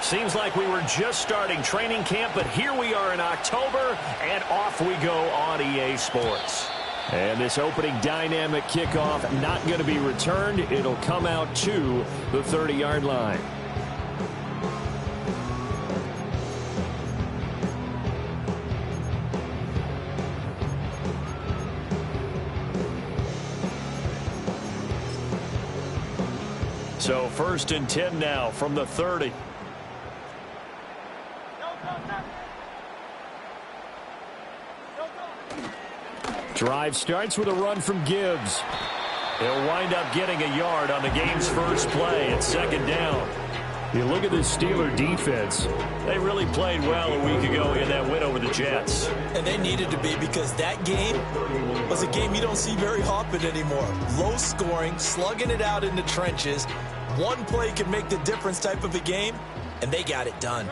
Seems like we were just starting training camp, but here we are in October, and off we go on EA Sports. And this opening dynamic kickoff not going to be returned. It'll come out to the 30-yard line. So 1st and 10 now from the 30. Drive starts with a run from Gibbs. He'll wind up getting a yard on the game's first play. It's 2nd down. You look at this Steeler defense. They really played well a week ago in that win over the Jets. And they needed to be, because that game was a game you don't see very often anymore. Low scoring, slugging it out in the trenches. One play can make the difference type of a game, and they got it done.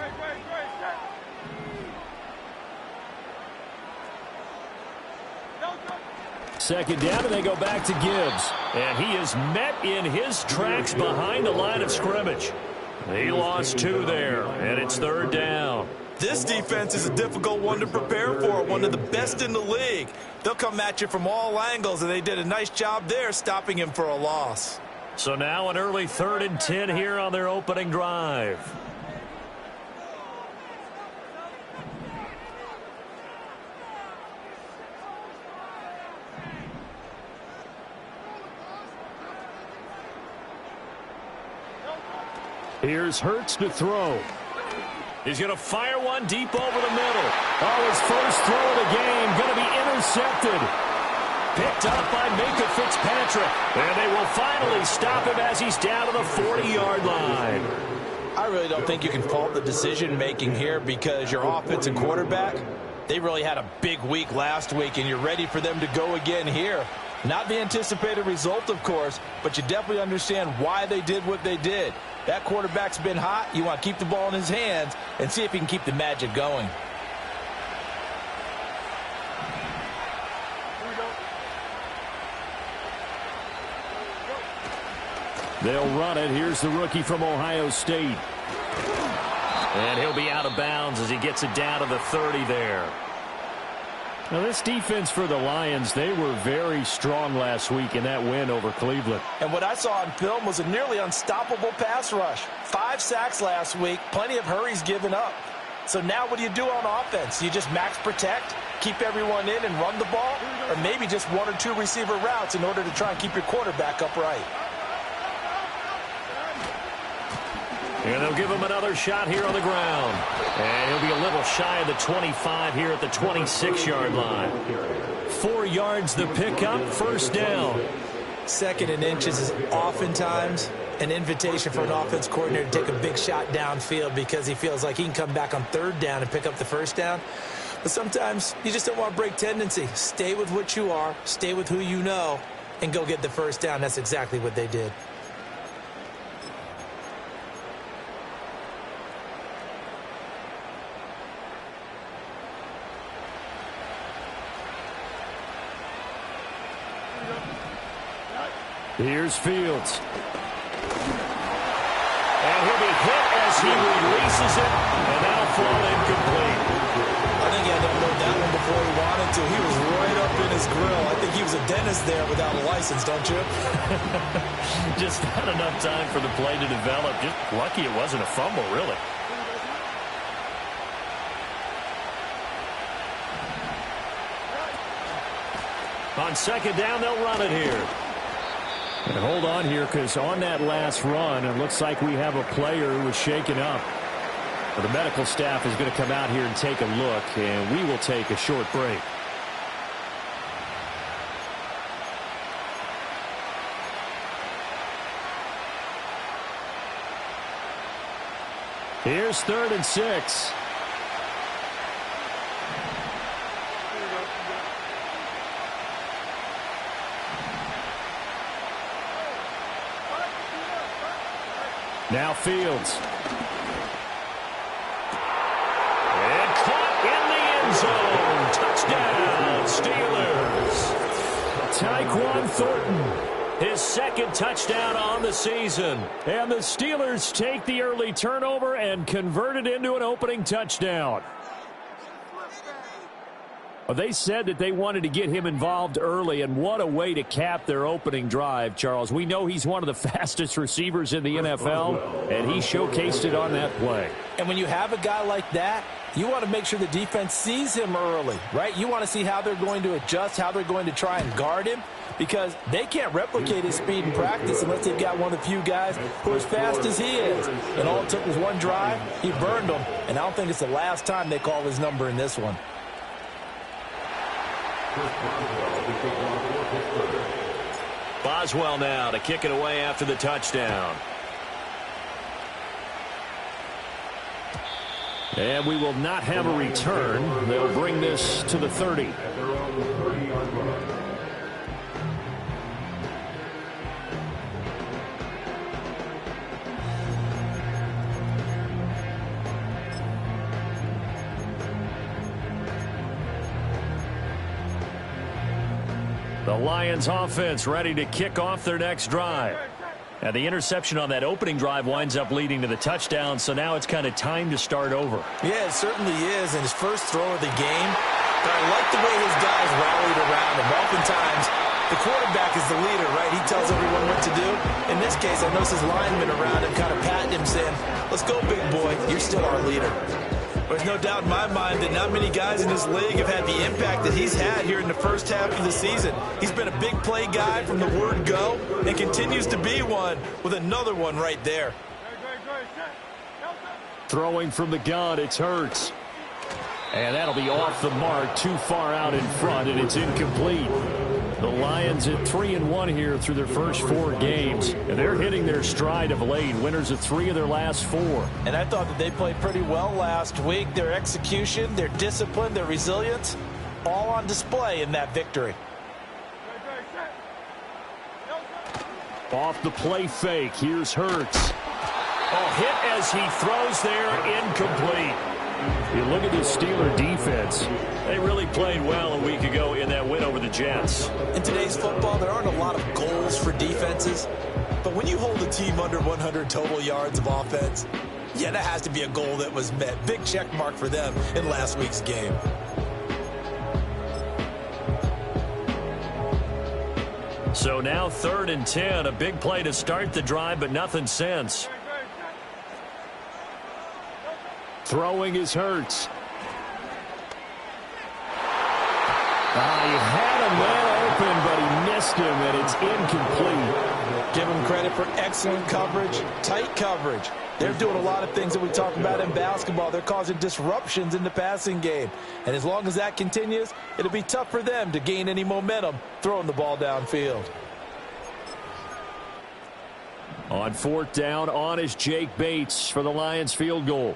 Second down, and they go back to Gibbs. And he is met in his tracks behind the line of scrimmage. He lost 2 there, and it's 3rd down. This defense is a difficult one to prepare for, one of the best in the league. They'll come at you from all angles, and they did a nice job there stopping him for a loss. So now an early 3rd and 10 here on their opening drive. Here's Hurts to throw. He's going to fire one deep over the middle. Oh, his first throw of the game going to be intercepted. Picked up by Minkah Fitzpatrick. And they will finally stop him as he's down to the 40-yard line. I really don't think you can fault the decision-making here, because your offense and quarterback, they really had a big week last week, and you're ready for them to go again here. Not the anticipated result, of course, but you definitely understand why they did what they did. That quarterback's been hot. You want to keep the ball in his hands and see if he can keep the magic going. They'll run it. Here's the rookie from Ohio State. And he'll be out of bounds as he gets it down to the 30 there. Now, this defense for the Lions, they were very strong last week in that win over Cleveland. And what I saw on film was a nearly unstoppable pass rush. 5 sacks last week, plenty of hurries given up. So now what do you do on offense? You just max protect, keep everyone in and run the ball, or maybe just 1 or 2 receiver routes in order to try and keep your quarterback upright. And they'll give him another shot here on the ground. And he'll be a little shy of the 25 here at the 26-yard line. 4 yards the pickup, 1st down. 2nd and inches is oftentimes an invitation for an offense coordinator to take a big shot downfield, because he feels like he can come back on 3rd down and pick up the 1st down. But sometimes you just don't want to break tendency. Stay with what you are, stay with who you know, and go get the 1st down. That's exactly what they did. Here's Fields. And he'll be hit as he releases it, and that'll fall incomplete. I think he had to unload that one before he wanted to. He was right up in his grill. I think he was a dentist there without a license, don't you? Just not enough time for the play to develop. Just lucky it wasn't a fumble, really. On 2nd down, they'll run it here. And hold on here, because on that last run, it looks like we have a player who was shaken up. Well, the medical staff is going to come out here and take a look, and we will take a short break. Here's 3rd and 6. Now Fields. And caught in the end zone. Touchdown, Steelers. Tyquan Thornton His second touchdown on the season. And the Steelers take the early turnover and convert it into an opening touchdown. Well, they said that they wanted to get him involved early, and what a way to cap their opening drive, Charles. We know he's one of the fastest receivers in the NFL, and he showcased it on that play. And when you have a guy like that, you want to make sure the defense sees him early, right? You want to see how they're going to adjust, how they're going to try and guard him, because they can't replicate his speed in practice unless they've got one of the few guys who are as fast as he is. And all it took was one drive. He burned them, and I don't think it's the last time they call his number in this one. Boswell now to kick it away after the touchdown. And we will not have a return. They'll bring this to the 30. The Lions offense ready to kick off their next drive. And the interception on that opening drive winds up leading to the touchdown, so now it's kind of time to start over. Yeah, it certainly is, and his first throw of the game. But I like the way his guys rallied around him. Oftentimes, the quarterback is the leader, right? He tells everyone what to do. In this case, I noticed his linemen around him kind of patting him, saying, "Let's go, big boy. You're still our leader." There's no doubt in my mind that not many guys in this league have had the impact that he's had here in the first half of the season. He's been a big play guy from the word go and continues to be one with another one right there. Throwing from the gun, it's Hurts. And that'll be off the mark, too far out in front, and it's incomplete. The Lions at 3-1 here through their first 4 games. And they're hitting their stride of late, winners of 3 of their last 4. And I thought that they played pretty well last week. Their execution, their discipline, their resilience, all on display in that victory. Off the play fake, here's Hurts. Oh, hit as he throws there, incomplete. You look at this Steeler defense. They really played well a week ago in that win over the Jets. In today's football, there aren't a lot of goals for defenses. But when you hold a team under 100 total yards of offense, yeah, that has to be a goal that was met. Big check mark for them in last week's game. So now 3rd and 10. A big play to start the drive, but nothing since. Throwing is Hurts. He had a man open, but he missed him, and it's incomplete. Give him credit for excellent coverage, tight coverage. They're doing a lot of things that we talk about in basketball. They're causing disruptions in the passing game. And as long as that continues, it'll be tough for them to gain any momentum throwing the ball downfield. On 4th down, on is Jake Bates for the Lions field goal.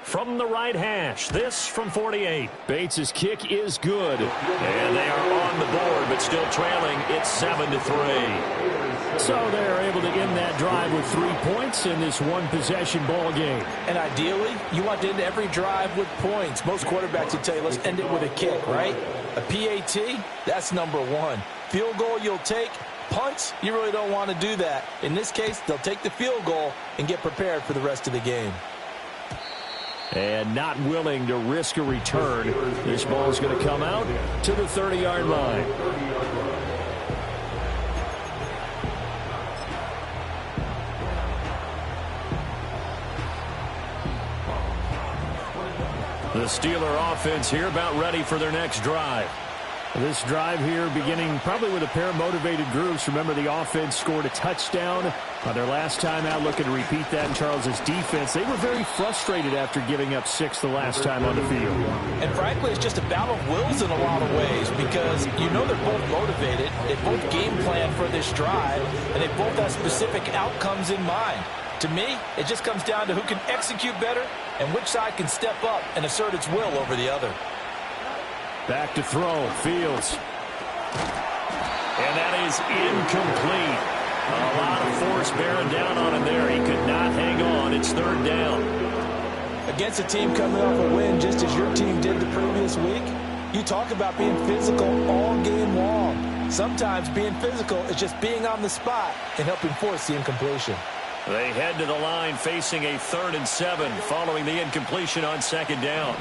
From the right hash, this from 48. Bates' kick is good. And they are on the board, but still trailing. It's 7-3. So they're able to end that drive with 3 points in this one-possession ball game. And ideally, you want to end every drive with points. Most quarterbacks would tell you, let's end it with a kick, right? A PAT, that's number 1. Field goal you'll take. Punts, you really don't want to do that. In this case, they'll take the field goal and get prepared for the rest of the game. And not willing to risk a return. This ball is going to come out to the 30-yard line. The Steeler offense here about ready for their next drive. This drive here beginning probably with a pair of motivated groups. Remember, the offense scored a touchdown on their last time out. Looking to repeat that in Charles's defense. They were very frustrated after giving up 6 the last time on the field. And frankly, it's just a battle of wills in a lot of ways because you know they're both motivated. They both game plan for this drive, and they both have specific outcomes in mind. To me, it just comes down to who can execute better and which side can step up and assert its will over the other. Back to throw, Fields. And that is incomplete. A lot of force bearing down on him there. He could not hang on. It's 3rd down. Against a team coming off a win just as your team did the previous week, you talk about being physical all game long. Sometimes being physical is just being on the spot and helping force the incompletion. They head to the line facing a 3rd and 7 following the incompletion on 2nd down.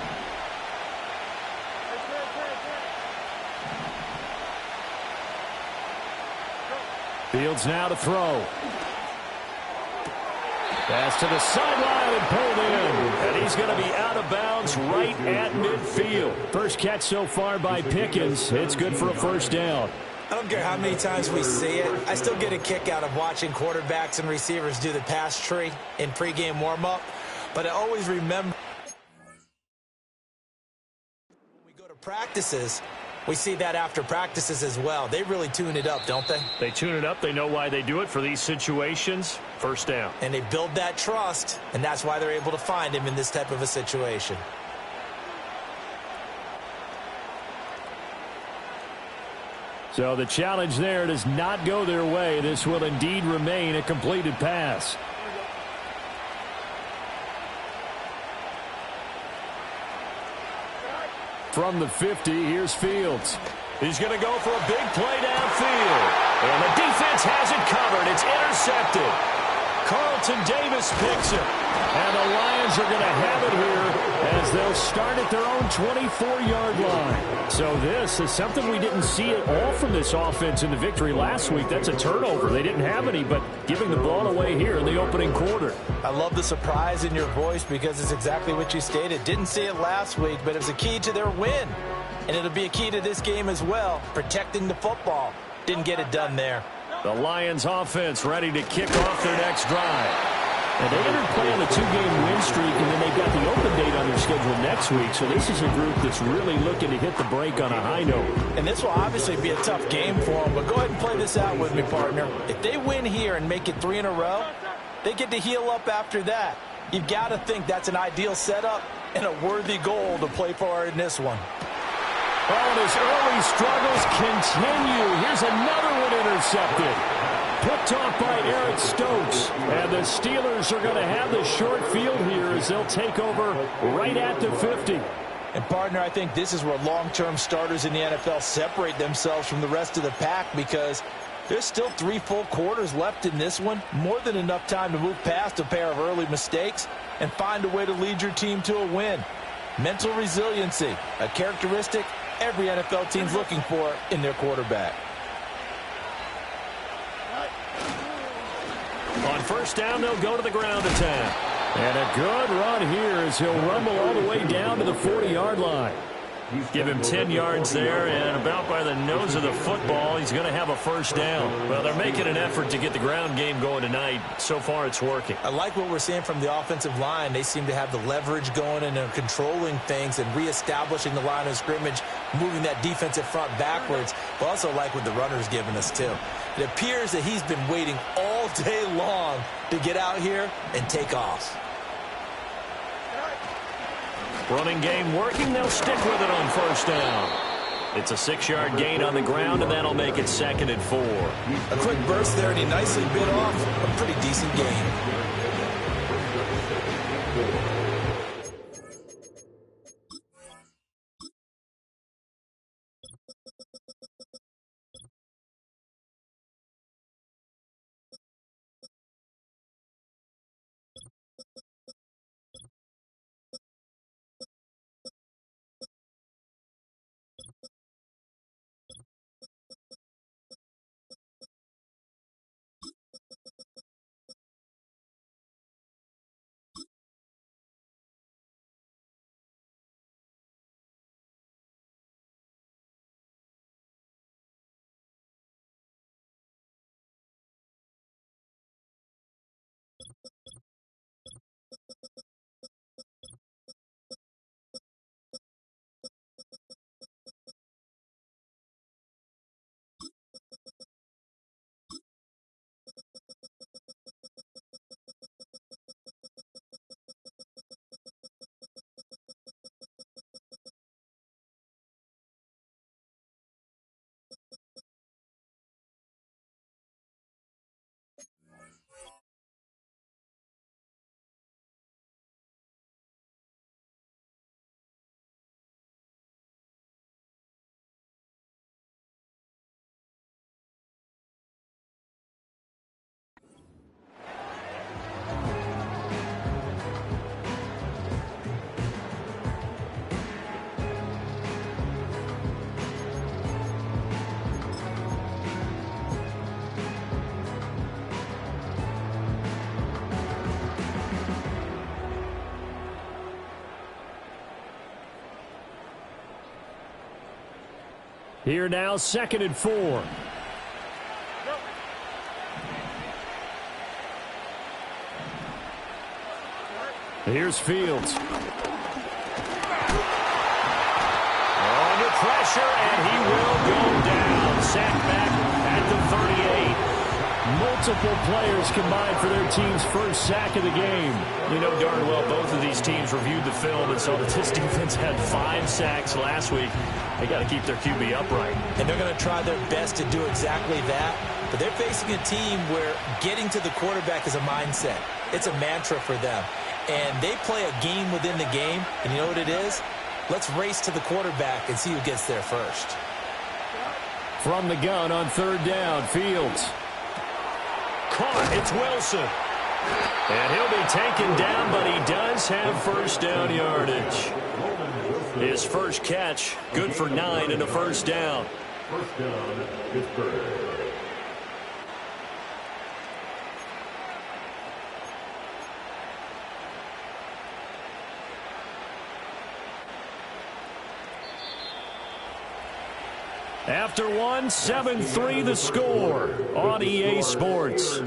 Fields now to throw. Pass to the sideline and pulled in. And he's going to be out of bounds right at midfield. First catch so far by Pickens. It's good for a 1st down. I don't care how many times we see it. I still get a kick out of watching quarterbacks and receivers do the pass tree in pregame warm-up. But I always remember when we go to practices, we see that after practices as well. They really tune it up, don't they? They tune it up. They know why they do it for these situations. 1st down. And they build that trust, and that's why they're able to find him in this type of a situation. So the challenge there does not go their way. This will indeed remain a completed pass. From the 50, here's Fields. He's going to go for a big play downfield. And the defense has it covered. It's intercepted. Carlton Davis picks it. And the Lions are going to have it here as they'll start at their own 24-yard line. So this is something we didn't see at all from this offense in the victory last week. That's a turnover. They didn't have any, but giving the ball away here in the opening quarter. I love the surprise in your voice because it's exactly what you stated. Didn't see it last week, but it was a key to their win. And it'll be a key to this game as well, protecting the football. Didn't get it done there. The Lions offense ready to kick off their next drive. And they entered play on a 2-game win streak, and then they've got the open date on their schedule next week. So this is a group that's really looking to hit the break on a high note. And this will obviously be a tough game for them, but go ahead and play this out with me, partner. If they win here and make it 3 in a row, they get to heal up after that. You've got to think that's an ideal setup and a worthy goal to play for in this one. Oh, and his early struggles continue. Here's another one intercepted. Picked off by Eric Stokes. And the Steelers are going to have the short field here as they'll take over right at the 50. And, partner, I think this is where long-term starters in the NFL separate themselves from the rest of the pack because there's still 3 full quarters left in this one. More than enough time to move past a pair of early mistakes and find a way to lead your team to a win. Mental resiliency, a characteristic every NFL team's looking for in their quarterback. On 1st down, they'll go to the ground attack. And a good run here as he'll rumble all the way down to the 40-yard line. Give him 10 yards there, and about by the nose of the football, he's going to have a 1st down. Well, they're making an effort to get the ground game going tonight. So far, it's working. I like what we're seeing from the offensive line. They seem to have the leverage going and they're controlling things and reestablishing the line of scrimmage, moving that defensive front backwards. But also like what the runner's giving us, too. It appears that he's been waiting all day long to get out here and take off. Running game working. They'll stick with it on 1st down. It's a 6-yard gain on the ground, and that'll make it 2nd and 4. A quick burst there, and he nicely bit off a pretty decent gain. Here now, 2nd and 4. Here's Fields. Under pressure, and he will go down. Sacked back at the 38. Multiple players combined for their team's first sack of the game. You know darn well both of these teams reviewed the film and saw that this defense had 5 sacks last week. They got to keep their QB upright. And they're going to try their best to do exactly that. But they're facing a team where getting to the quarterback is a mindset. It's a mantra for them. And they play a game within the game. And you know what it is? Let's race to the quarterback and see who gets there first. From the gun on 3rd down, Fields. Caught. It's Wilson. And he'll be taken down, but he does have first down yardage. His first catch, good for 9 and a first down. First down, Pittsburgh. After one, 7-3 the score on EA Sports.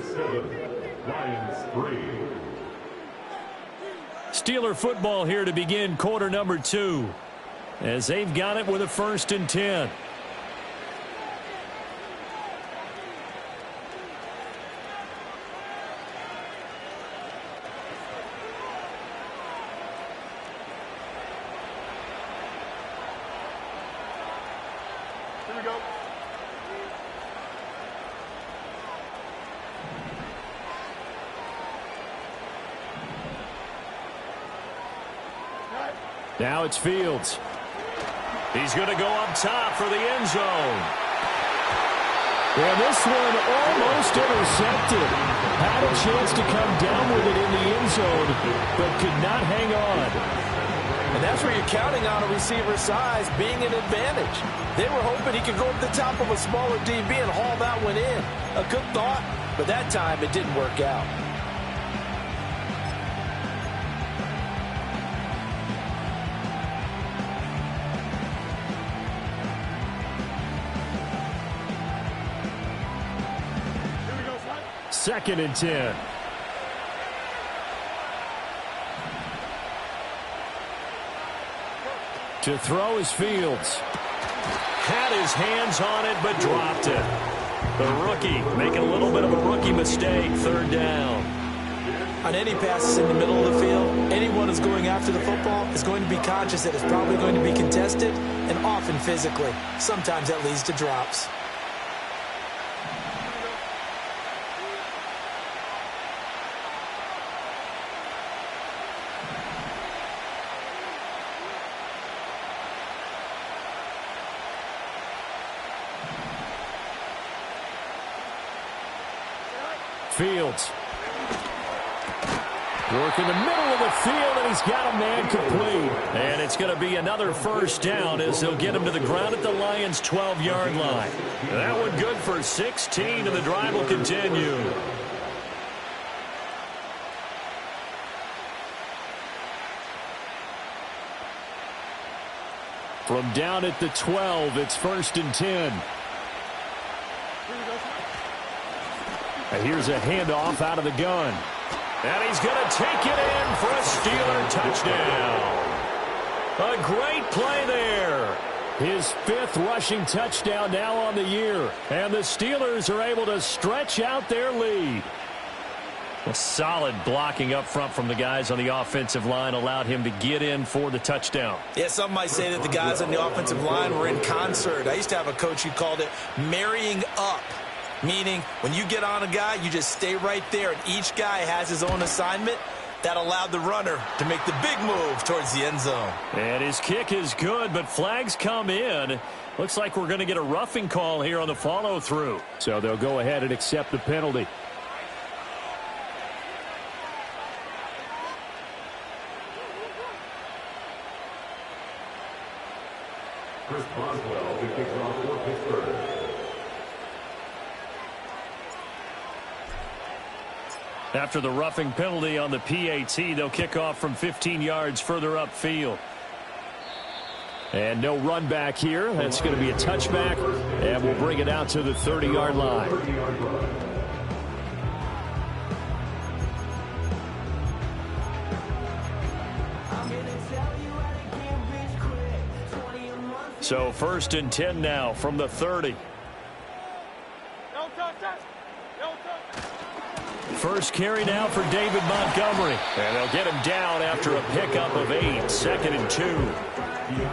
Steeler football here to begin quarter number 2, as they've got it with a 1st and 10. Here we go. Now it's Fields. He's going to go up top for the end zone. And this one almost intercepted. Had a chance to come down with it in the end zone, but could not hang on. And that's where you're counting on a receiver's size being an advantage. They were hoping he could go up the top of a smaller DB and haul that one in. A good thought, but that time it didn't work out. Second and 10. To throw is Fields. Had his hands on it, but dropped it. The rookie making a little bit of a rookie mistake. 3rd down. On any passes in the middle of the field, anyone who's going after the football is going to be conscious that it's probably going to be contested, and often physically. Sometimes that leads to drops. Fields. Work in the middle of the field, and he's got a man complete. And it's going to be another first down as they'll get him to the ground at the Lions' 12-yard line. That one good for 16, and the drive will continue. From down at the 12, it's 1st and 10. And here's a handoff out of the gun. And he's going to take it in for a Steeler touchdown. A great play there. His 5th rushing touchdown now on the year. And the Steelers are able to stretch out their lead. A solid blocking up front from the guys on the offensive line allowed him to get in for the touchdown. Yeah, some might say that the guys on the offensive line were in concert. I used to have a coach who called it marrying up. Meaning, when you get on a guy, you just stay right there, and each guy has his own assignment. That allowed the runner to make the big move towards the end zone. And his kick is good, but flags come in. Looks like we're going to get a roughing call here on the follow-through. So they'll go ahead and accept the penalty. Chris Boswell to kick off for Pittsburgh. After the roughing penalty on the PAT, they'll kick off from 15 yards further upfield. And no run back here. That's going to be a touchback, and we'll bring it out to the 30-yard line. So 1st and 10 now from the 30. First carry now for David Montgomery. And they'll get him down after a pickup of 8. 2nd and 2.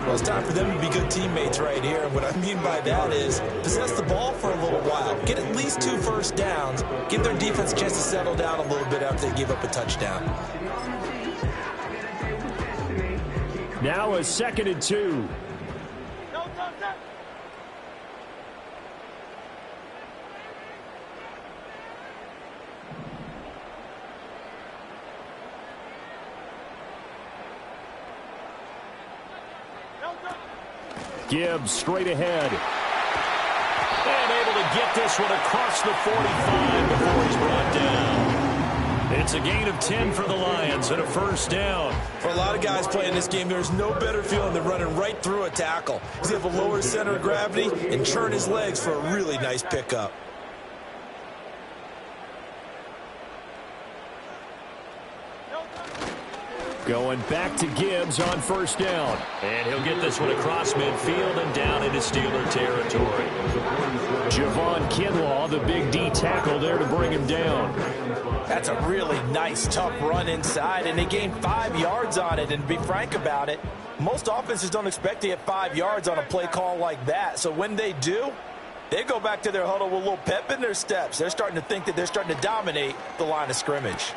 Well, it's time for them to be good teammates right here. And what I mean by that is possess the ball for a little while. Get at least 2 first downs. Give their defense a chance to settle down a little bit after they give up a touchdown. Now a 2nd and 2. Gibbs straight ahead. And able to get this one across the 45 before he's brought down. It's a gain of 10 for the Lions and a 1st down. For a lot of guys playing this game, there's no better feeling than running right through a tackle. He's able to lower his center of gravity and turn his legs for a really nice pickup. Going back to Gibbs on 1st down. And he'll get this one across midfield and down into Steeler territory. Javon Kinlaw, the big D tackle there to bring him down. That's a really nice, tough run inside, and they gained 5 yards on it. And to be frank about it, most offenses don't expect to get 5 yards on a play call like that. So when they do, they go back to their huddle with a little pep in their steps. They're starting to think that they're starting to dominate the line of scrimmage.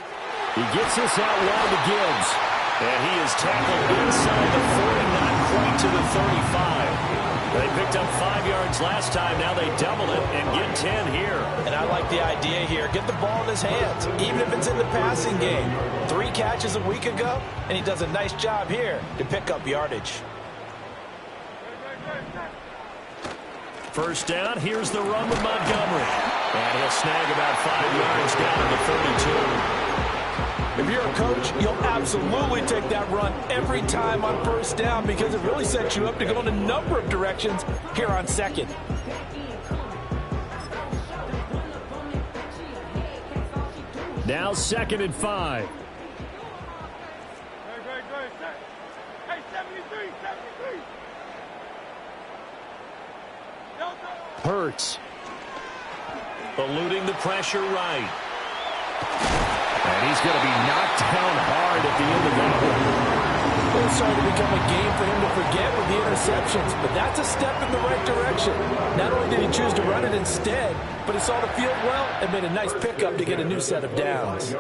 He gets this out wide to Gibbs. And he is tackled inside the 40, not quite to the 35. They picked up 5 yards last time. Now they double it and get 10 here. And I like the idea here. Get the ball in his hands, even if it's in the passing game. 3 catches a week ago, and he does a nice job here to pick up yardage. 1st down. Here's the run with Montgomery. And he'll snag about 5 yards down to the 32. If you're a coach, you'll absolutely take that run every time on 1st down because it really sets you up to go in a number of directions here on 2nd. Now 2nd and 5. Hurts. Eluding the pressure right. And he's going to be knocked down hard at the end of that one. It's starting to become a game for him to forget with the interceptions, but that's a step in the right direction. Not only did he choose to run it instead, but he saw the field well and made a nice pickup to get a new set of downs.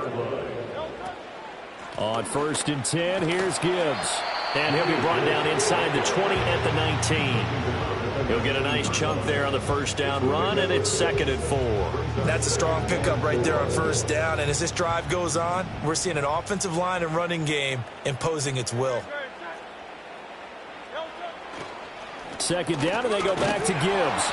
On 1st and 10, here's Gibbs. And he'll be brought down inside the 20 at the 19. He'll get a nice chunk there on the 1st down run, and it's 2nd and 4. That's a strong pickup right there on 1st down, and as this drive goes on, we're seeing an offensive line and running game imposing its will. 2nd down, and they go back to Gibbs.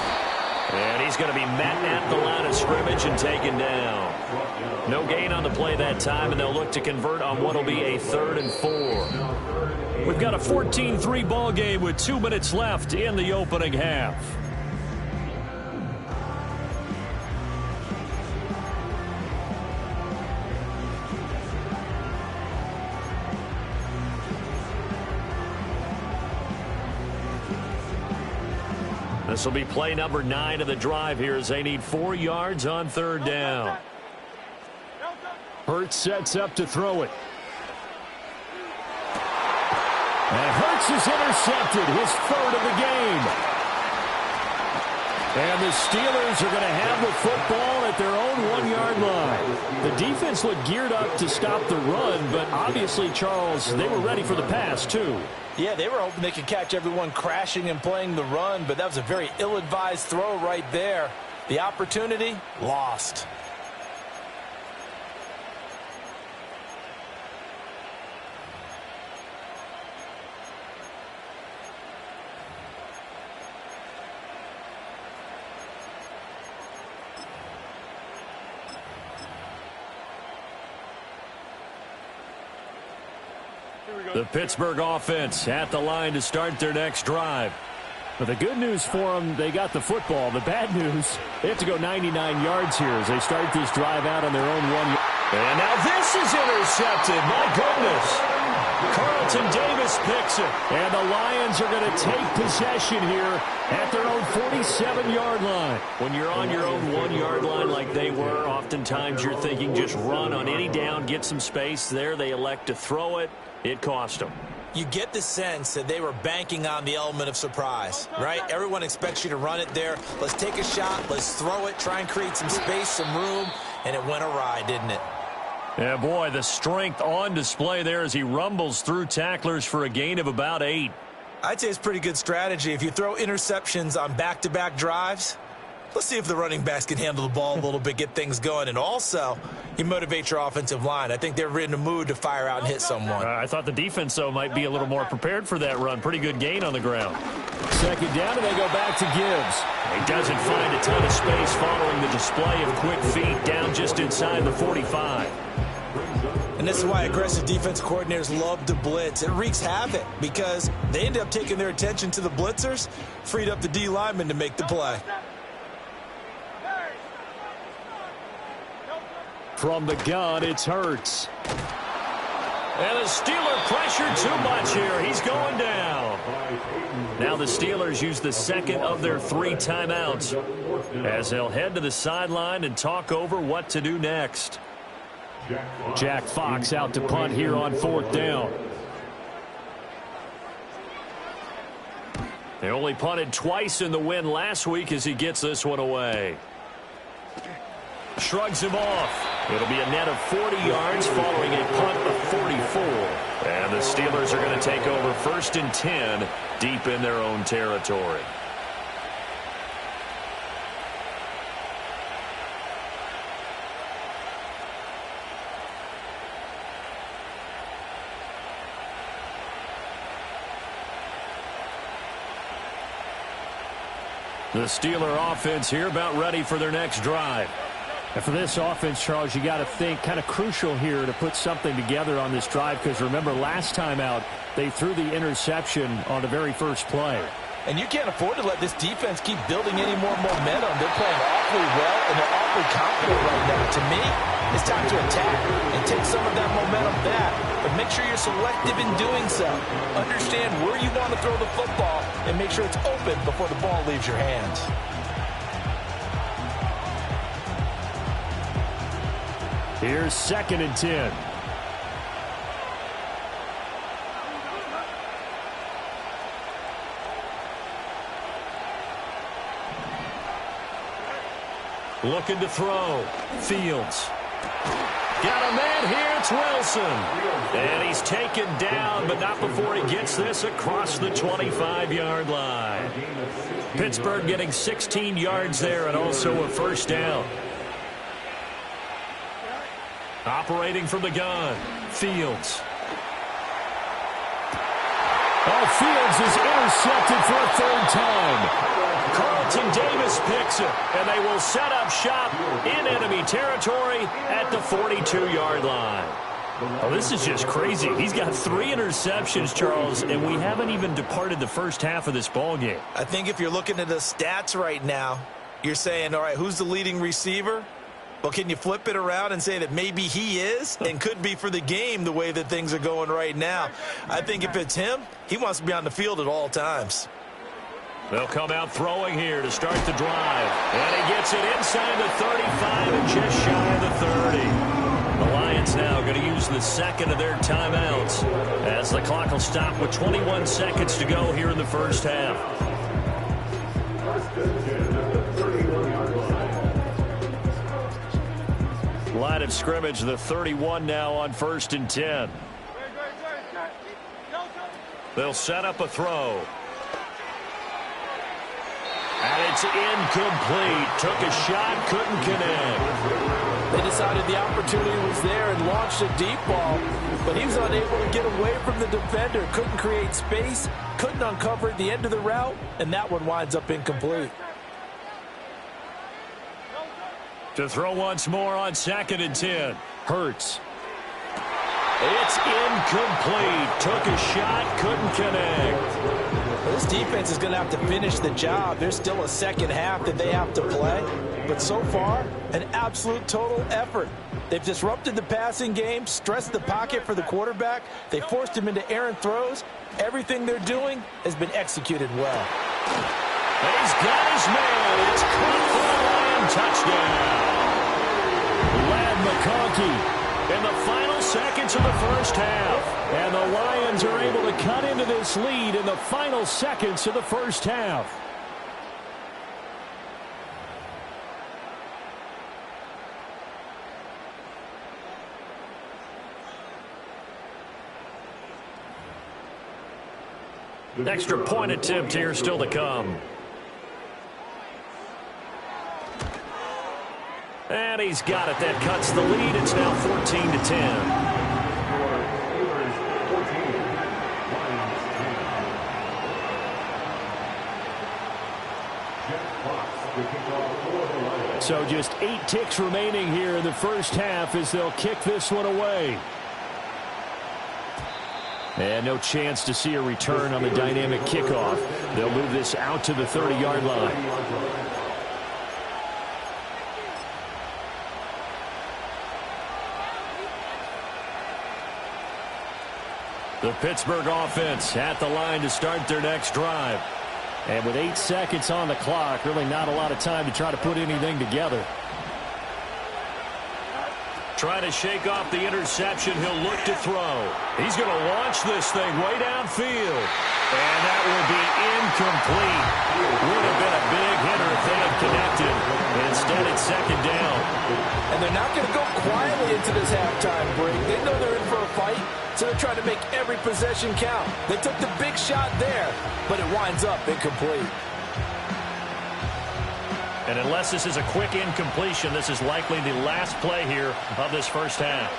And he's going to be met at the line of scrimmage and taken down. No gain on the play that time, and they'll look to convert on what will be a 3rd and 4. We've got a 14-3 ball game with 2 minutes left in the opening half. This will be play number 9 of the drive here as they need 4 yards on 3rd down. Hurts sets up to throw it. And Hurts is intercepted, his 3rd of the game. And the Steelers are going to have the football at their own 1-yard line. The defense looked geared up to stop the run, but obviously, Charles, they were ready for the pass, too. Yeah, they were hoping they could catch everyone crashing and playing the run, but that was a very ill-advised throw right there. The opportunity, lost. The Pittsburgh offense at the line to start their next drive. But the good news for them, they got the football. The bad news, they have to go 99 yards here as they start this drive out on their own 1 yard. And now this is intercepted. My goodness. Carlton Davis picks it. And the Lions are going to take possession here at their own 47-yard line. When you're on your own 1 yard line like they were, oftentimes you're thinking just run on any down, get some space. There they elect to throw it. It cost them. You get the sense that they were banking on the element of surprise, right? Everyone expects you to run it there. Let's take a shot. Let's throw it. Try and create some space, some room. And it went awry, didn't it? Yeah, boy, the strength on display there as he rumbles through tacklers for a gain of about 8. I'd say it's pretty good strategy. If you throw interceptions on back-to-back drives, let's see if the running backs can handle the ball a little bit, get things going. And also, you motivate your offensive line. I think they're in the mood to fire out and hit someone. I thought the defense, though, might be a little more prepared for that run. Pretty good gain on the ground. Second down, and they go back to Gibbs. He doesn't find a ton of space following the display of quick feet down just inside the 45. And this is why aggressive defense coordinators love to blitz. It wreaks havoc because they end up taking their attention to the blitzers, freed up the D lineman to make the play. From the gun, it's Hurts. And the Steeler pressure too much here. He's going down. Now the Steelers use the second of their 3 timeouts as they'll head to the sideline and talk over what to do next. Jack Fox out to punt here on 4th down. They only punted twice in the win last week as he gets this one away. Shrugs him off. It'll be a net of 40 yards following a punt of 44. And the Steelers are going to take over 1st and 10 deep in their own territory. The Steeler offense here about ready for their next drive. And for this offense, Charles, you got to think kind of crucial here to put something together on this drive because remember last time out they threw the interception on the very first play. And you can't afford to let this defense keep building any more momentum. They're playing awfully well and they're awfully confident right now. To me, it's time to attack and take some of that momentum back. But make sure you're selective in doing so. Understand where you want to throw the football and make sure it's open before the ball leaves your hands. Here's 2nd and 10. Looking to throw. Fields. Got a man here. It's Wilson. And he's taken down, but not before he gets this across the 25-yard line. Pittsburgh getting 16 yards there and also a 1st down. Operating from the gun. Fields. Oh, Fields is intercepted for a 3rd time. Carlton Davis picks it, and they will set up shop in enemy territory at the 42-yard line. Oh, this is just crazy. He's got 3 interceptions, Charles, and we haven't even departed the first half of this ballgame. I think if you're looking at the stats right now, you're saying, all right, who's the leading receiver? Well, can you flip it around and say that maybe he is and could be for the game the way that things are going right now? I think if it's him, he wants to be on the field at all times. They'll come out throwing here to start the drive. And he gets it inside the 35 and just shy of the 30. The Lions now going to use the second of their timeouts as the clock will stop with 21 seconds to go here in the first half. Line of scrimmage, the 31 now on 1st and 10. They'll set up a throw. And it's incomplete. Took a shot, couldn't connect. They decided the opportunity was there and launched a deep ball, but he was unable to get away from the defender. Couldn't create space, couldn't uncover at the end of the route, and that one winds up incomplete. To throw once more on 2nd and 10. Hurts. It's incomplete. Took a shot, couldn't connect. This defense is going to have to finish the job. There's still a second half that they have to play. But so far, an absolute total effort. They've disrupted the passing game, stressed the pocket for the quarterback. They forced him into errant throws. Everything they're doing has been executed well. He's got his man. It's caught for a Lion touchdown. Ladd McConkey in the final seconds of the first half. And the Lions are able to cut into this lead in the final seconds of the first half. Extra point attempt here still to come. And he's got it. That cuts the lead. It's now 14-10. So just 8 ticks remaining here in the first half as they'll kick this one away. And no chance to see a return on the dynamic kickoff. They'll move this out to the 30-yard line. The Pittsburgh offense at the line to start their next drive. And with 8 seconds on the clock, really not a lot of time to try to put anything together. Trying to shake off the interception. He'll look to throw. He's going to launch this thing way downfield. And that will be incomplete. Would have been a big hitter if they had connected. Instead, it's second down. And they're not going to go quietly into this halftime break. They know they're in for a fight, so they're trying to make every possession count. They took the big shot there, but it winds up incomplete. And unless this is a quick incompletion, this is likely the last play here of this first half.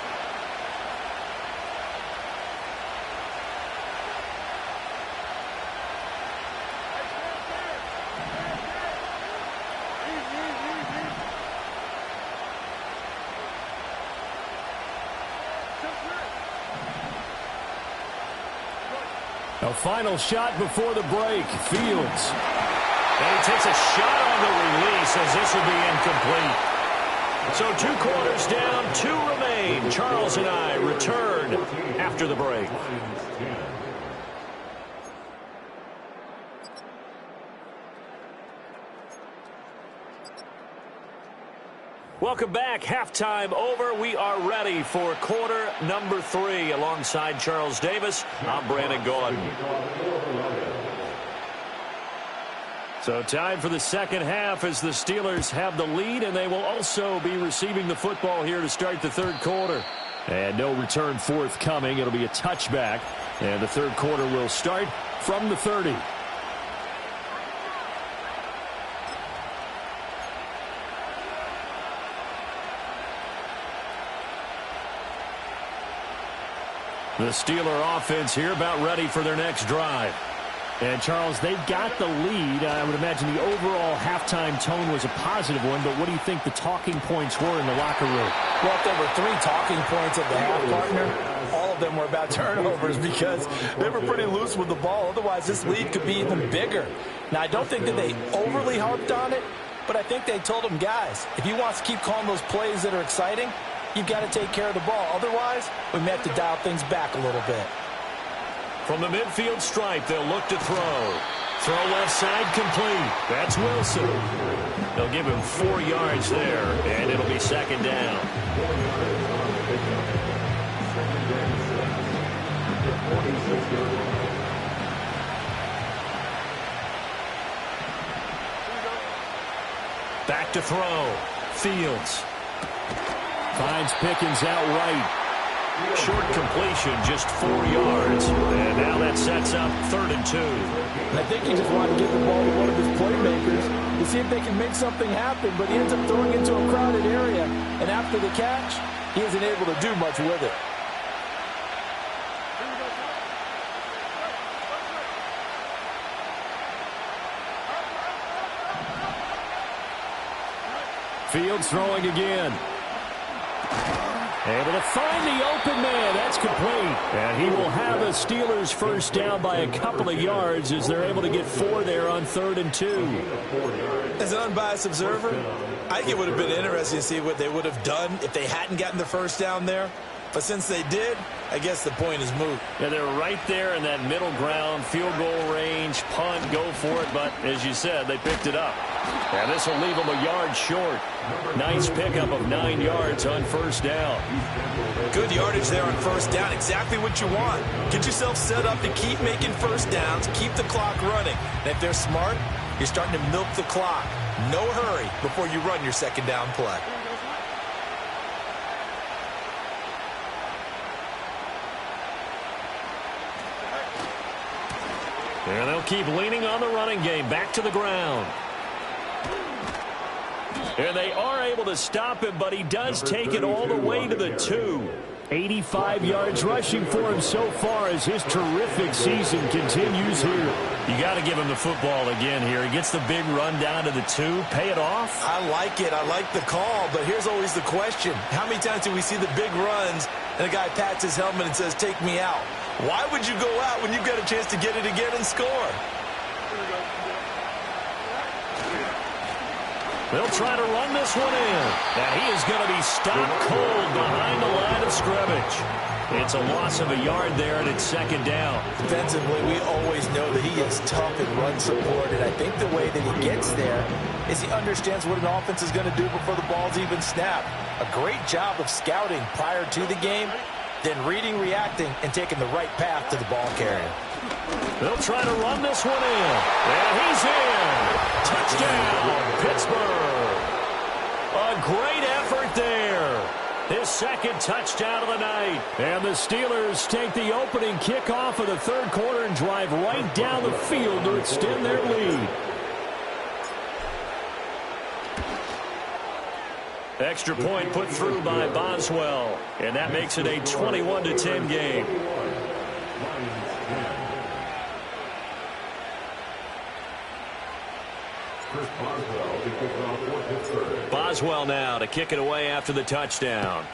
A final shot before the break. Fields. And he takes a shot on the release as this will be incomplete. So 2 quarters down, 2 remain. Charles and I return after the break. Welcome back. Halftime over. We are ready for quarter number 3. Alongside Charles Davis, I'm Brandon Gordon. So time for the second half as the Steelers have the lead, and they will also be receiving the football here to start the third quarter. And no return forthcoming. It'll be a touchback, and the third quarter will start from the 30. The Steeler offense here about ready for their next drive. And, Charles, they've got the lead. I would imagine the overall halftime tone was a positive one, but what do you think the talking points were in the locker room? Well, if there were 3 talking points at the half, partner, all of them were about turnovers because they were pretty loose with the ball. Otherwise, this lead could be even bigger. Now, I don't think that they overly harped on it, but I think they told them, guys, if you want to keep calling those plays that are exciting, you've got to take care of the ball. Otherwise, we may have to dial things back a little bit. From the midfield stripe, they'll look to throw. Throw left side complete. That's Wilson. They'll give him 4 yards there, and it'll be second down. Back to throw. Fields. Finds Pickens out right. Short completion, just 4 yards. And now that sets up 3rd and 2. I think he just wanted to give the ball to one of his playmakers to see if they can make something happen, but he ends up throwing into a crowded area. And after the catch, he isn't able to do much with it. Fields throwing again. Able to find the open man. That's complete. And he will have the Steelers first down by a couple of yards as they're able to get 4 there on 3rd and 2. As an unbiased observer, I think it would have been interesting to see what they would have done if they hadn't gotten the first down there. But since they did, I guess the point is moot. Yeah, they're right there in that middle ground, field goal range, punt, go for it. But as you said, they picked it up. And this will leave them a yard short. Nice pickup of 9 yards on first down. Good yardage there on first down. Exactly what you want. Get yourself set up to keep making first downs, keep the clock running. And if they're smart, you're starting to milk the clock. No hurry before you run your second down play. And they'll keep leaning on the running game. Back to the ground. And they are able to stop him, but he does take it all the way to the 2. 85 yards rushing for him so far as his terrific season continues here. You got to give him the football again here. He gets the big run down to the 2. Pay it off. I like it. I like the call, but here's always the question. How many times do we see the big runs and a guy pats his helmet and says, take me out? Why would you go out when you've got a chance to get it again and score? They'll try to run this one in. And he is going to be stopped cold behind the line of scrimmage. It's a loss of a yard there, and it's second down. Defensively, we always know that he is tough and run support, and I think the way that he gets there is he understands what an offense is going to do before the ball's even snapped. A great job of scouting prior to the game, then reading, reacting, and taking the right path to the ball carrier. They'll try to run this one in. And he's in. Touchdown, Pittsburgh. A great effort there. His second touchdown of the night. And the Steelers take the opening kickoff of the third quarter and drive right down the field to extend their lead. Extra point put through by Boswell. And that makes it a 21-10 game. Boswell now to kick it away after the touchdown.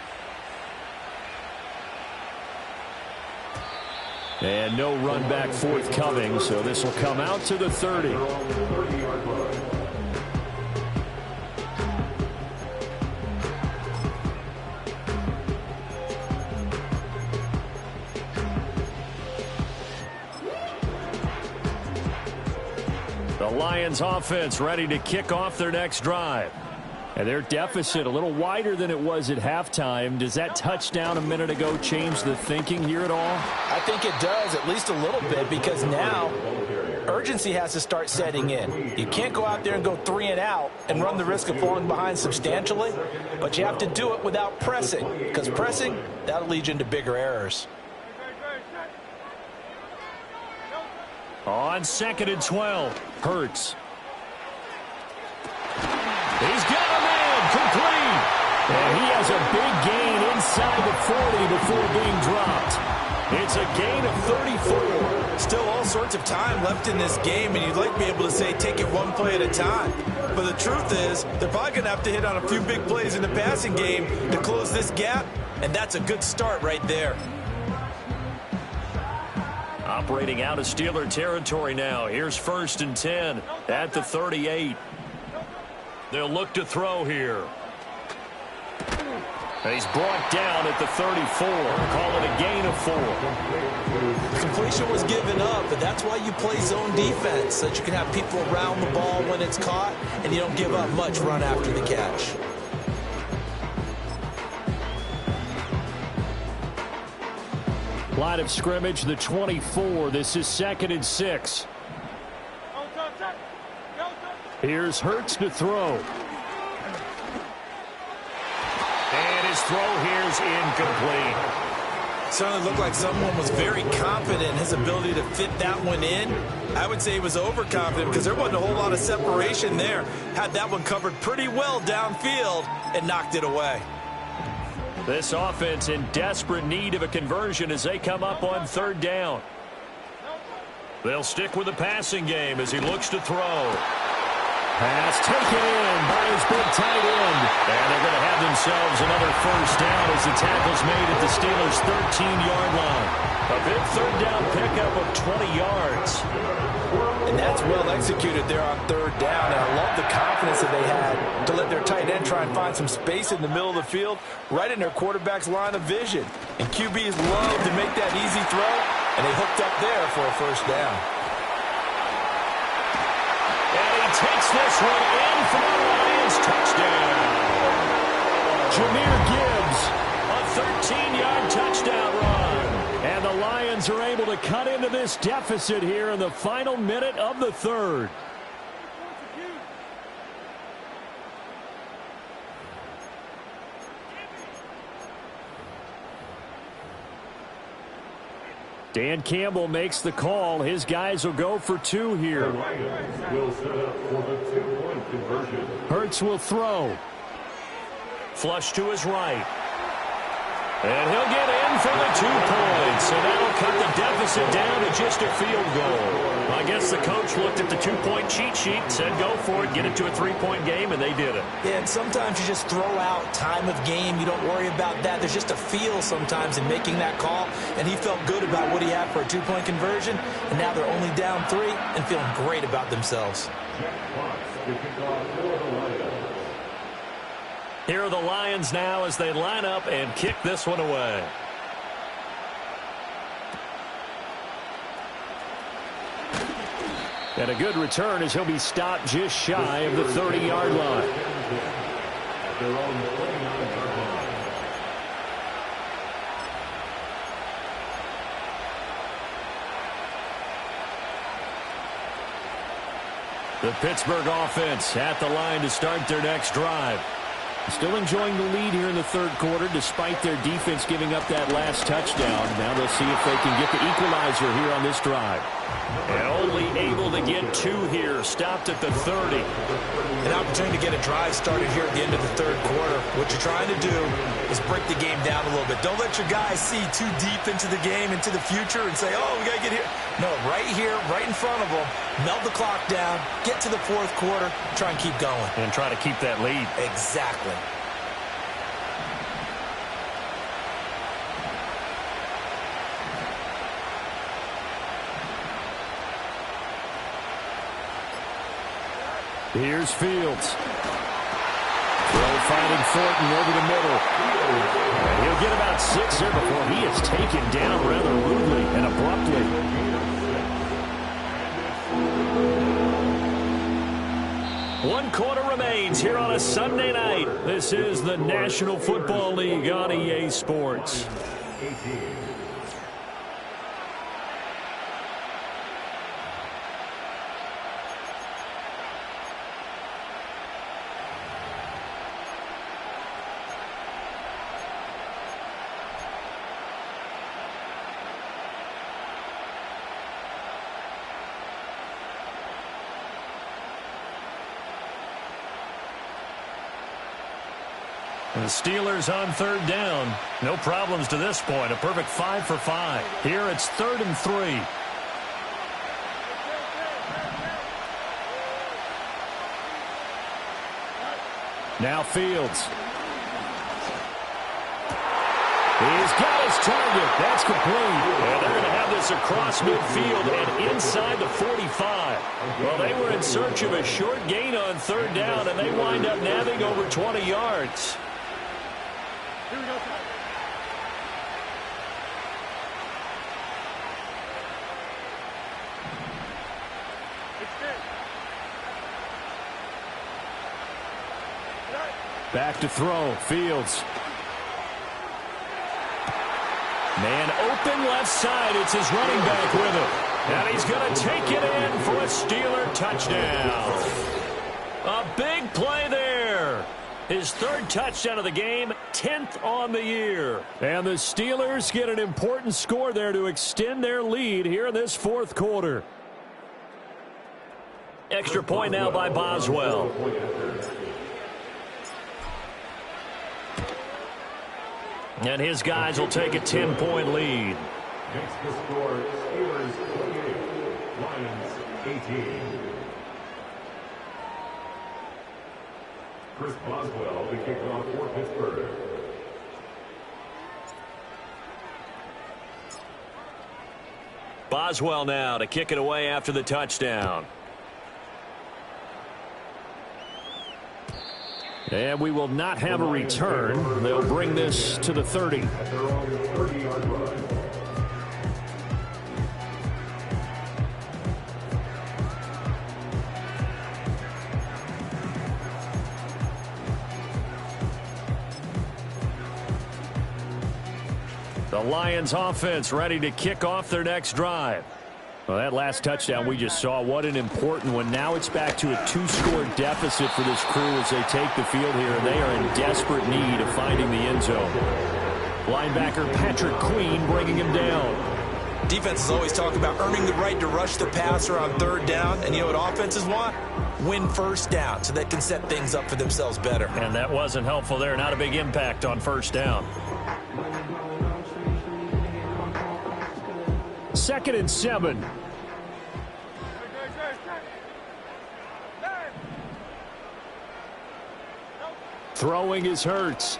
And no run back forthcoming, so this will come out to the 30. The Lions offense ready to kick off their next drive. And their deficit a little wider than it was at halftime. Does that touchdown a minute ago change the thinking here at all? I think it does, at least a little bit, because now urgency has to start setting in. You can't go out there and go 3 and out and run the risk of falling behind substantially, but you have to do it without pressing, because pressing, that'll lead you into bigger errors. On 2nd and 12, Hurts. He's got him in, complete. And he has a big gain inside the 40 before being dropped. It's a gain of 34. Still all sorts of time left in this game, and you'd like to be able to say take it one play at a time. But the truth is, they're probably going to have to hit on a few big plays in the passing game to close this gap, and that's a good start right there. Operating out of Steeler territory now. Here's 1st and 10 at the 38. They'll look to throw here. And he's brought down at the 34. Call it a gain of 4. Completion was given up, but that's why you play zone defense, so that you can have people around the ball when it's caught, and you don't give up much run after the catch. Line of scrimmage, the 24. This is 2nd and 6. Here's Hurts to throw. And his throw here's incomplete. Certainly looked like someone was very confident in his ability to fit that one in. I would say he was overconfident because there wasn't a whole lot of separation there. Had that one covered pretty well downfield and knocked it away. This offense in desperate need of a conversion as they come up on 3rd down. They'll stick with the passing game as he looks to throw. Pass taken in by his big tight end. And they're going to have themselves another first down as the tackle's made at the Steelers' 13-yard line. A big third down pickup of 20 yards. And that's well executed there on third down. And I love the confidence that they had to let their tight end try and find some space in the middle of the field, right in their quarterback's line of vision. And QBs love to make that easy throw, and they hooked up there for a first down. And he takes this one in for the Lions. Touchdown. Jahmyr Gibbs, a 13-yard touchdown run. And the Lions are able to cut into this deficit here in the final minute of the third. Dan Campbell makes the call. His guys will go for two here. The Lions will set up for the two-point conversion. Hurts will throw. Flush to his right. And he'll get in for the 2 points. So that'll cut the deficit down to just a field goal. I guess the coach looked at the 2-point cheat sheet, said go for it, get it to a 3-point game, and they did it. Yeah, and sometimes you just throw out time of game. You don't worry about that. There's just a feel sometimes in making that call, and he felt good about what he had for a 2-point conversion, and now they're only down 3 and feeling great about themselves. Here are the Lions now as they line up and kick this one away. And a good return as he'll be stopped just shy of the 30-yard line. The Pittsburgh offense at the line to start their next drive. Still enjoying the lead here in the third quarter despite their defense giving up that last touchdown. Now they'll see if they can get the equalizer here on this drive. And only able to get 2 here. Stopped at the 30. An opportunity to get a drive started here at the end of the third quarter. What you're trying to do is break the game down a little bit. Don't let your guys see too deep into the game, into the future, and say, oh, we got to get here. No, right here, right in front of them, melt the clock down, get to the fourth quarter, try and keep going. And try to keep that lead. Exactly. Here's Fields. Throw finding Thornton over the middle. And he'll get about 6 there before he is taken down rather rudely and abruptly. One quarter remains here on a Sunday night. This is the National Football League on EA Sports. The Steelers on third down. No problems to this point. A perfect 5 for 5. Here it's 3rd and 3. Now Fields. He's got his target. That's complete. And they're going to have this across midfield and inside the 45. Well, they were in search of a short gain on third down, and they wind up nabbing over 20 yards. Here we go. Back to throw. Fields. Man open left side. It's his running back with it. And he's going to take it in for a Steeler touchdown. A big play there. His 3rd touchdown of the game, 10th on the year. And the Steelers get an important score there to extend their lead here in this 4th quarter. Extra point now by Boswell. And his guys will take a 10-point lead. Next the score, Steelers 28, Lions 18. Chris Boswell to kick off for Pittsburgh. Boswell now to kick it away after the touchdown. And we will not have a return. They'll bring this to the 30. At their own 30-yard line. The Lions offense ready to kick off their next drive. Well, that last touchdown we just saw, what an important one. Now it's back to a 2-score deficit for this crew as they take the field here, and they are in desperate need of finding the end zone. Linebacker Patrick Queen bringing him down. Defenses always talk about earning the right to rush the passer on third down, and you know what offenses want? Win first down so they can set things up for themselves better. And that wasn't helpful there. Not a big impact on first down. 2nd and 7. Throwing is Hurts.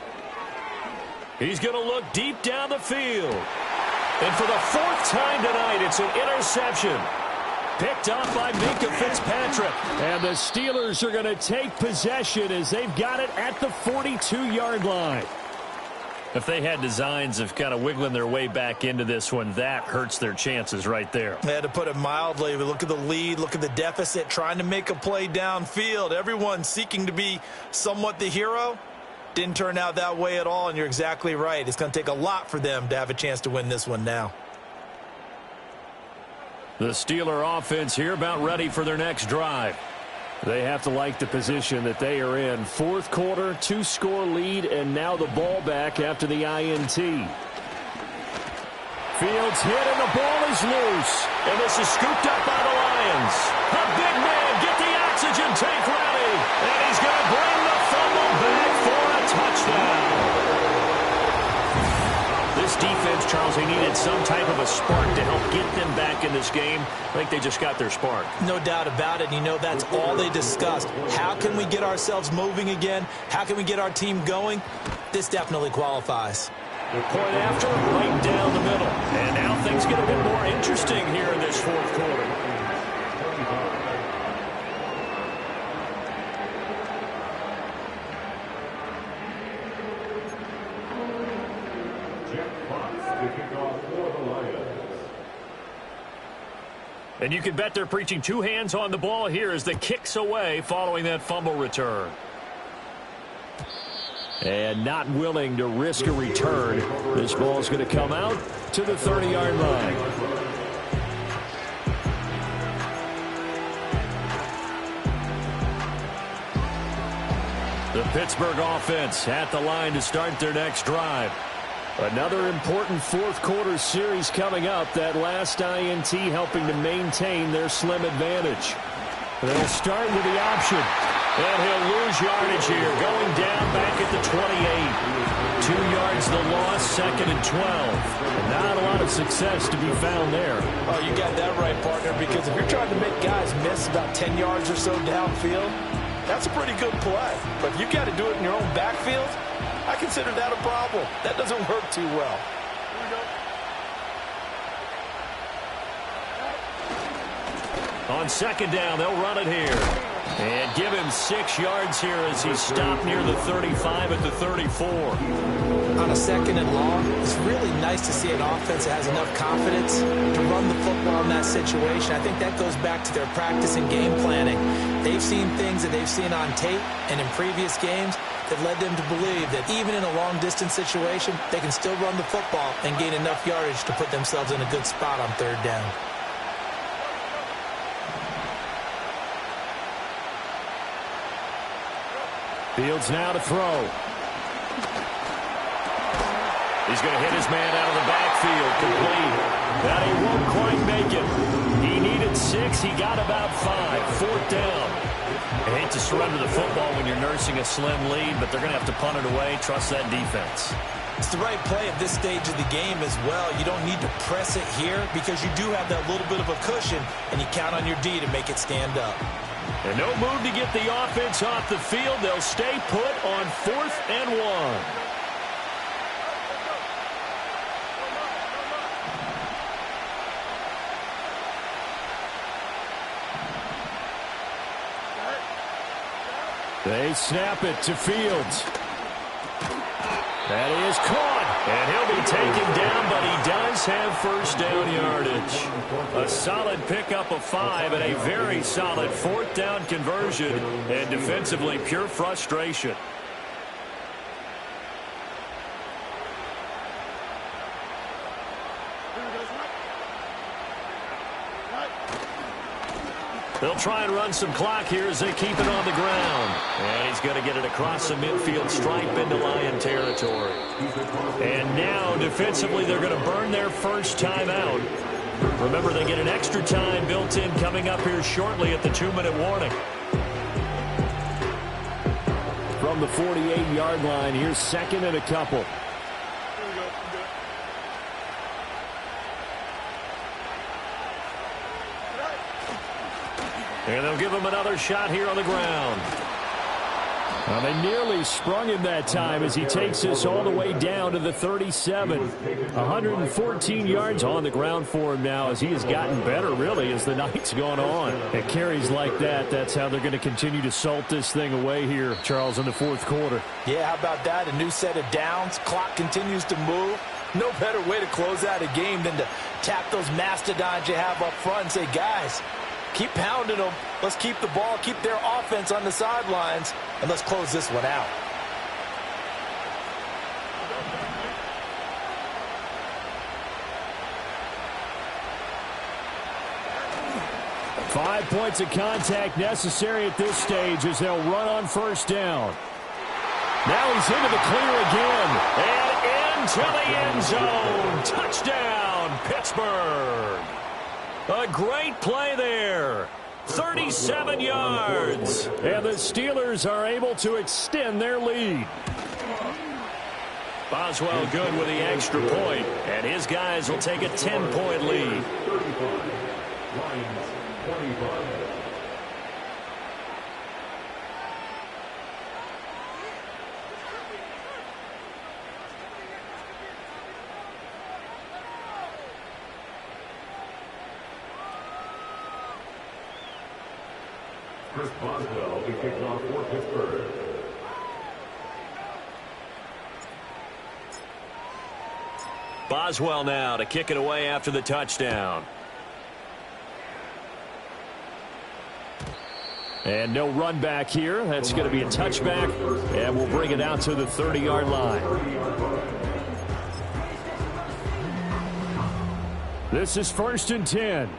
He's going to look deep down the field. And for the 4th time tonight, it's an interception. Picked off by Minkah Fitzpatrick. And the Steelers are going to take possession as they've got it at the 42-yard line. If they had designs of kind of wiggling their way back into this one, that hurts their chances right there. They had to put it mildly. But look at the lead, look at the deficit, trying to make a play downfield. Everyone seeking to be somewhat the hero. Didn't turn out that way at all, and you're exactly right. It's going to take a lot for them to have a chance to win this one now. The Steeler offense here about ready for their next drive. They have to like the position that they are in. 4th quarter, 2-score lead, and now the ball back after the INT. Fields hit, and the ball is loose. And this is scooped up by the Lions. A big man, get the oxygen tank ready. And he's going to bring the fumble back for a touchdown. This defense, Charles, they needed some type of a spark to help get them back in this game. I think they just got their spark. No doubt about it. You know, that's all they discussed. How can we get ourselves moving again? How can we get our team going? This definitely qualifies. The point after, right down the middle. And now things get a bit more interesting here in this 4th quarter. And you can bet they're preaching 2 hands on the ball here as the kick's away following that fumble return. And not willing to risk a return. This ball's going to come out to the 30-yard line. The Pittsburgh offense at the line to start their next drive. Another important 4th quarter series coming up. That last INT helping to maintain their slim advantage. They'll start with the option. And he'll lose yardage here. Going down back at the 28. 2 yards the loss, 2nd and 12. Not a lot of success to be found there. Oh, you got that right, partner, because if you're trying to make guys miss about 10 yards or so downfield, that's a pretty good play. But if you got to do it in your own backfield, I consider that a problem. That doesn't work too well. On 2nd down, they'll run it here. And give him 6 yards here as he stopped near the 35 at the 34. On a 2nd and long, it's really nice to see an offense that has enough confidence to run the football in that situation. I think that goes back to their practice and game planning. They've seen things that they've seen on tape and in previous games that led them to believe that even in a long-distance situation, they can still run the football and gain enough yardage to put themselves in a good spot on 3rd down. Fields now to throw. He's going to hit his man out of the backfield. Complete. But he won't quite make it. He needed 6. He got about 5. 4th down. I hate to surrender the football when you're nursing a slim lead, but they're going to have to punt it away. Trust that defense. It's the right play at this stage of the game as well. You don't need to press it here because you do have that little bit of a cushion, and you count on your D to make it stand up. And no move to get the offense off the field. They'll stay put on 4th and 1. They snap it to Fields. That is caught. And he'll be taken down, but he does have first down yardage. A solid pickup of 5 and a very solid 4th down conversion. And defensively, pure frustration. They'll try and run some clock here as they keep it on the ground. And he's going to get it across the midfield stripe into Lion territory. And now, defensively, they're going to burn their first timeout. Remember, they get an extra time built in coming up here shortly at the 2-minute warning. From the 48-yard line, here's 2nd and a couple. And they'll give him another shot here on the ground. Well, they nearly sprung him that time as he takes this all the way down to the 37. 114 yards on the ground for him now as he has gotten better, really, as the night's gone on. At carries like that, that's how they're going to continue to salt this thing away here, Charles, in the 4th quarter. Yeah, how about that? A new set of downs. Clock continues to move. No better way to close out a game than to tap those mastodons you have up front and say, guys, keep pounding them. Let's keep the ball, keep their offense on the sidelines, and let's close this one out. Five points of contact necessary at this stage as they'll run on first down. Now he's into the clear again. And into the end zone. Touchdown, Pittsburgh. A great play there. 37 yards. And the Steelers are able to extend their lead. Boswell good with the extra point. And his guys will take a 10-point lead. 35. Lions 25. Chris Boswell is kicking off for Pittsburgh. Boswell now to kick it away after the touchdown. And no run back here. That's going to be a touchback. And we'll bring it out to the 30-yard line. This is 1st and 10.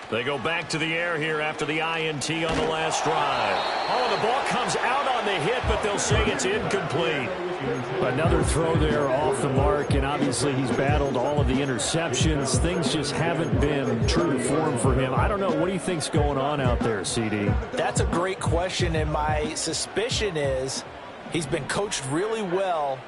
They go back to the air here after the INT on the last drive. Oh, the ball comes out on the hit, but they'll say it's incomplete. Another throw there off the mark, and obviously he's battled all of the interceptions. Things just haven't been true to form for him. I don't know. What do you think's going on out there, CD? That's a great question, and my suspicion is he's been coached really well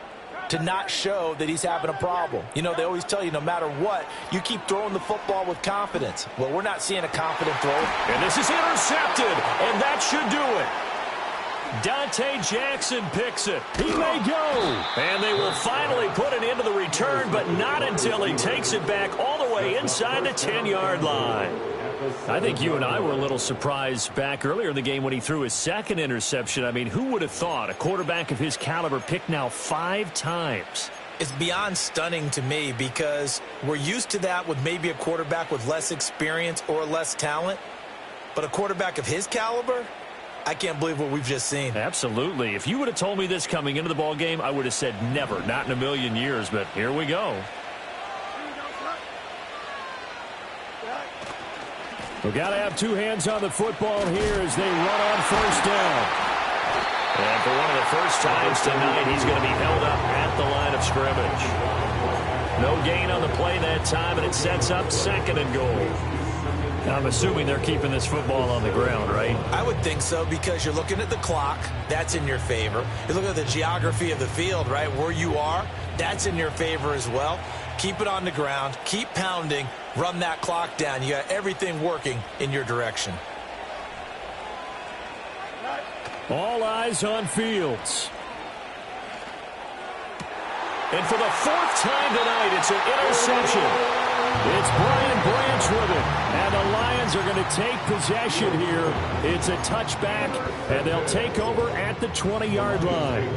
to not show that he's having a problem. You know, they always tell you no matter what, you keep throwing the football with confidence. Well, we're not seeing a confident throw. And this is intercepted, and that should do it. Dante Jackson picks it. He may go. And they will finally put it into the return, but not until he takes it back all the way inside the 10-yard line. I think you and I were a little surprised back earlier in the game when he threw his second interception. I mean, who would have thought a quarterback of his caliber picked now 5 times? It's beyond stunning to me because we're used to that with maybe a quarterback with less experience or less talent. But a quarterback of his caliber, I can't believe what we've just seen. Absolutely. If you would have told me this coming into the ball game, I would have said never, not in a million years. But here we go. We've got to have 2 hands on the football here as they run on first down. And for one of the first times tonight, he's going to be held up at the line of scrimmage. No gain on the play that time, and it sets up 2nd and goal. I'm assuming they're keeping this football on the ground, right? I would think so because you're looking at the clock. That's in your favor. You're looking at the geography of the field, right? Where you are, that's in your favor as well. Keep it on the ground. Keep pounding. Run that clock down. You got everything working in your direction. All eyes on Fields. And for the fourth time tonight, it's an interception. It's Brian Branch with it. And the Lions are going to take possession here. It's a touchback, and they'll take over at the 20-yard line.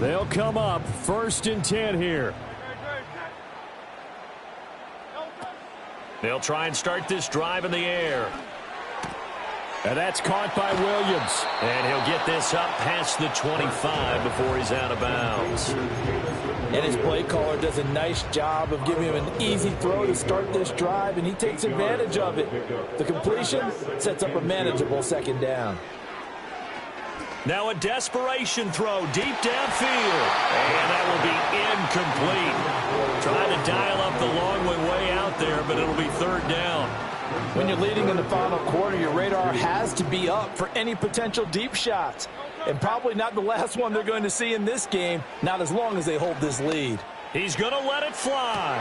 They'll come up 1st and 10 here. They'll try and start this drive in the air. And that's caught by Williams. And he'll get this up past the 25 before he's out of bounds. And his play caller does a nice job of giving him an easy throw to start this drive, and he takes advantage of it. The completion sets up a manageable 2nd down. Now a desperation throw deep downfield. And that will be incomplete. Trying to dial up the long way out there, but it'll be 3rd down. When you're leading in the final quarter, your radar has to be up for any potential deep shots. And probably not the last one they're going to see in this game, not as long as they hold this lead. He's going to let it fly.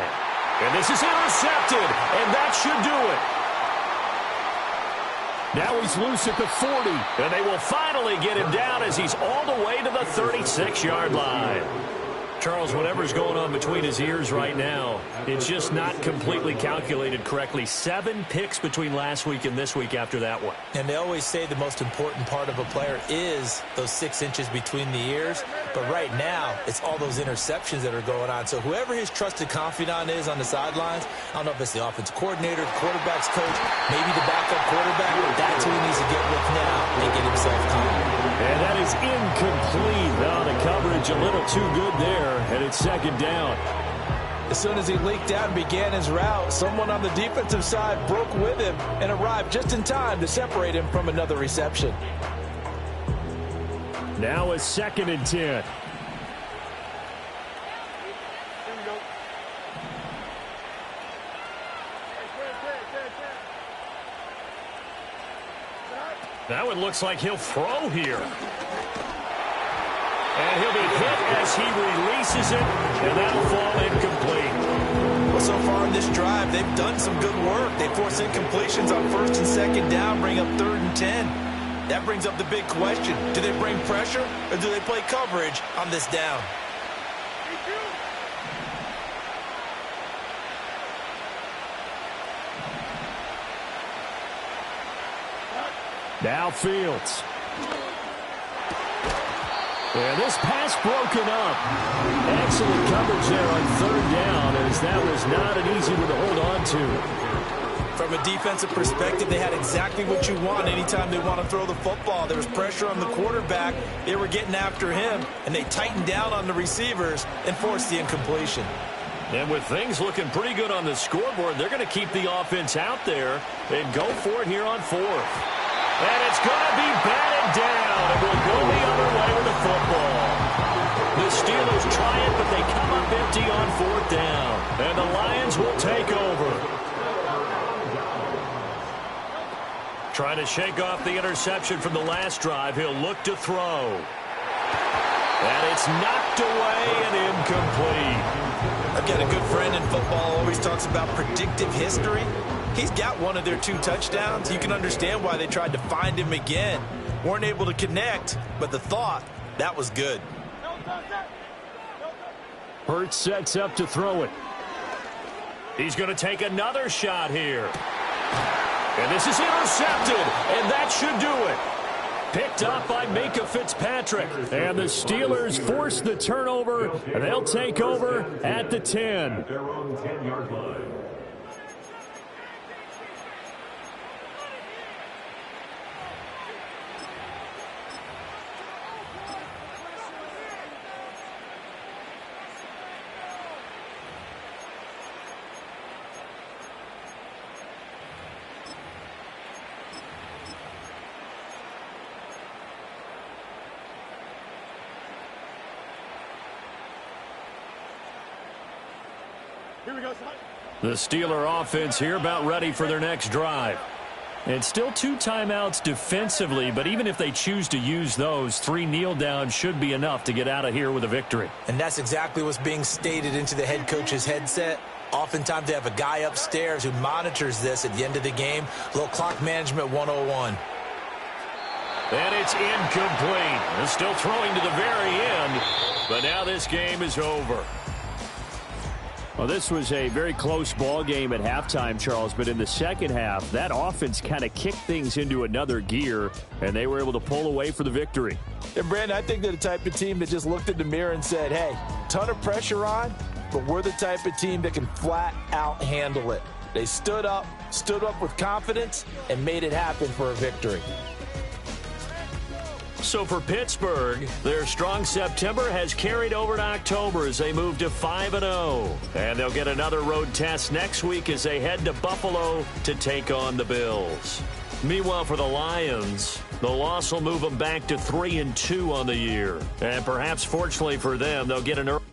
And this is intercepted, and that should do it. Now he's loose at the 40, and they will finally get him down as he's all the way to the 36-yard line. Charles, whatever's going on between his ears right now, it's just not completely calculated correctly. 7 picks between last week and this week after that one. And they always say the most important part of a player is those 6 inches between the ears. But right now, it's all those interceptions that are going on. So whoever his trusted confidant is on the sidelines, I don't know if it's the offensive coordinator, the quarterback's coach, maybe the backup quarterback, that's who he needs to get with now and get himself calm. And that is incomplete. Now the coverage a little too good there, and it's 2nd down. As soon as he leaked out and began his route, someone on the defensive side broke with him and arrived just in time to separate him from another reception. Now a 2nd and 10. Now it looks like he'll throw here. And he'll be hit as he releases it, and that'll fall incomplete. Well, so far in this drive, they've done some good work. They force incompletions on 1st and 2nd down, bring up 3rd and 10. That brings up the big question. Do they bring pressure, or do they play coverage on this down? Now Fields. And this pass broken up. Excellent coverage there on 3rd down, as that was not an easy one to hold on to. From a defensive perspective, they had exactly what you want anytime they want to throw the football. There was pressure on the quarterback. They were getting after him, and they tightened down on the receivers and forced the incompletion. And with things looking pretty good on the scoreboard, they're going to keep the offense out there and go for it here on 4th. And it's going to be batted down, and we'll go the other way with the football. The Steelers try it, but they come up empty on 4th down. And the Lions will take over. Trying to shake off the interception from the last drive. He'll look to throw. And it's knocked away and incomplete. I've got a good friend in football, always talks about predictive history. He's got one of their 2 touchdowns. You can understand why they tried to find him again. Weren't able to connect, but the thought, that was good. Hurts sets up to throw it. He's going to take another shot here. And this is intercepted, and that should do it. Picked up by Minkah Fitzpatrick. And the Steelers force the turnover, and they'll take over at the 10. Their own 10-yard line. Here we go, son. The Steeler offense here about ready for their next drive. And still 2 timeouts defensively, but even if they choose to use those, 3 kneel downs should be enough to get out of here with a victory. And that's exactly what's being stated into the head coach's headset. Oftentimes they have a guy upstairs who monitors this at the end of the game. A little clock management 101. And it's incomplete. They're still throwing to the very end, but now this game is over. Well, this was a very close ball game at halftime, Charles, but in the second half, that offense kind of kicked things into another gear, and they were able to pull away for the victory. And, Brandon, I think they're the type of team that just looked in the mirror and said, hey, ton of pressure on, but we're the type of team that can flat out handle it. They stood up with confidence, and made it happen for a victory. So for Pittsburgh, their strong September has carried over to October as they move to 5-0. And they'll get another road test next week as they head to Buffalo to take on the Bills. Meanwhile, for the Lions, the loss will move them back to 3-2 on the year. And perhaps fortunately for them, they'll get an early